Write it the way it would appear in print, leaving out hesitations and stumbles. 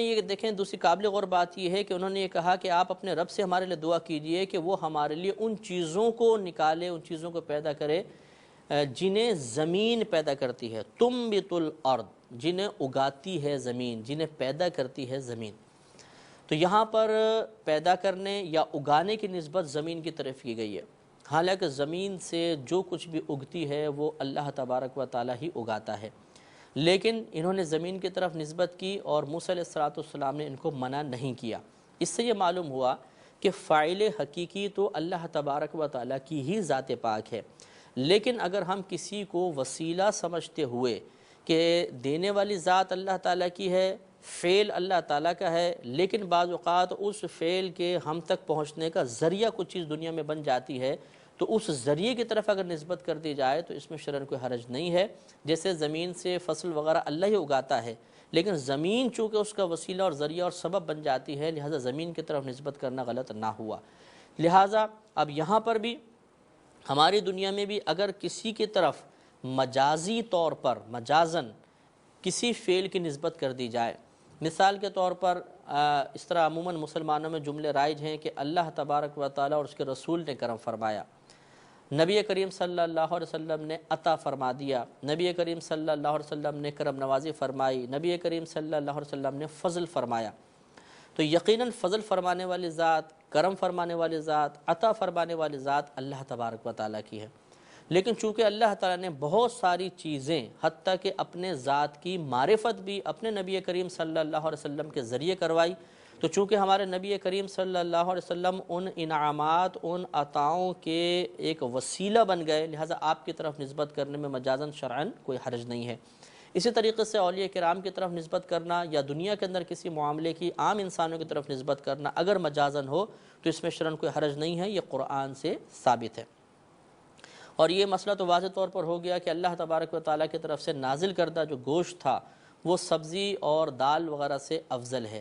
یہ دیکھیں دوسری قابل غور بات یہ ہے کہ انہوں نے یہ کہا کہ آپ اپنے رب سے ہمارے لیے دعا کیجئے کہ وہ ہمارے لیے ان چیزوں کو نکالے، ان چیزوں کو پیدا کرے جنہیں زمین پیدا کرتی ہے، تنبت الارض، جنہیں اگاتی ہے زمین، جنہیں پیدا کرتی ہے زمین۔ تو یہاں پر پیدا کرنے یا اگانے کی نسبت زمین کی طرف کی گئی ہے، حالانکہ زمین سے جو کچھ بھی اگتی ہے وہ اللہ تبارک و تعالی ہی اگاتا ہے، لیکن انہوں نے زمین کی طرف نسبت کی اور موسیٰ علیہ السلام نے ان کو منع نہیں کیا۔ اس سے یہ معلوم ہوا کہ فاعل حقیقی تو اللہ تبارک و تعالیٰ کی ہی ذات پاک ہے، لیکن اگر ہم کسی کو وسیلہ سمجھتے ہوئے کہ دینے والی ذات اللہ تعالیٰ کی ہے، فعل اللہ تعالیٰ کا ہے، لیکن بعض اوقات اس فعل کے ہم تک پہنچنے کا ذریعہ کچھ چیز دنیا میں بن جاتی ہے، تو اس ذریعے کی طرف اگر نسبت کر دی جائے تو اس میں شرعاً کوئی حرج نہیں ہے۔ جیسے زمین سے فصل وغیرہ اللہ ہی اگاتا ہے، لیکن زمین چونکہ اس کا وسیلہ اور ذریعہ اور سبب بن جاتی ہے، لہٰذا زمین کی طرف نسبت کرنا غلط نہ ہوا۔ لہٰذا اب یہاں پر بھی ہماری دنیا میں بھی اگر کسی کی طرف مجازی طور پر مجازن کسی فعل کی نسبت کر دی جائے، مثال کے طور پر اس طرح عموماً مسلمانوں میں جملے رائج ہیں کہ اللہ تبارک و تعالیٰ اور اس کے رسول نے کرم فرمایا، نبی کریم صلی اللہ علیہ وسلم نے عطا فرما دیا، نبی کریم صلی اللہ علیہ وسلم نے کرم نوازی فرمائی، نبی کریم صلی اللہ علیہ وسلم نے فضل فرمایا۔ تو یقیناً فضل فرمانے والی ذات، کرم فرمانے والی ذات، عطا فرمانے والی ذات اللہ تبارک و تعالیٰ کی ہے، لیکن چونکہ اللہ تعالیٰ نے بہت ساری چیزیں حتیٰ کہ اپنے ذات کی معرفت بھی اپنے نبی کریم صلی اللہ علیہ وسلم کے ذریعے کروائی، تو چونکہ ہمارے نبی کریم صلی اللہ علیہ وسلم ان انعامات، ان عطاؤں کے ایک وسیلہ بن گئے، لہٰذا آپ کی طرف نسبت کرنے میں مجازاً شرعاً کوئی حرج نہیں ہے۔ اسی طریقے سے اولیاء کرام کی طرف نسبت کرنا یا دنیا کے اندر کسی معاملے کی عام انسانوں کی طرف نسبت کرنا اگر مجازاً ہو تو اس میں شرعاً کوئی حرج نہیں ہے، یہ قرآن سے ثابت ہے۔ اور یہ مسئلہ تو واضح طور پر ہو گیا کہ اللہ تبارک و تعالیٰ کی طرف سے نازل کردہ جو گوشت تھا وہ سبزی اور دال وغیرہ سے افضل ہے،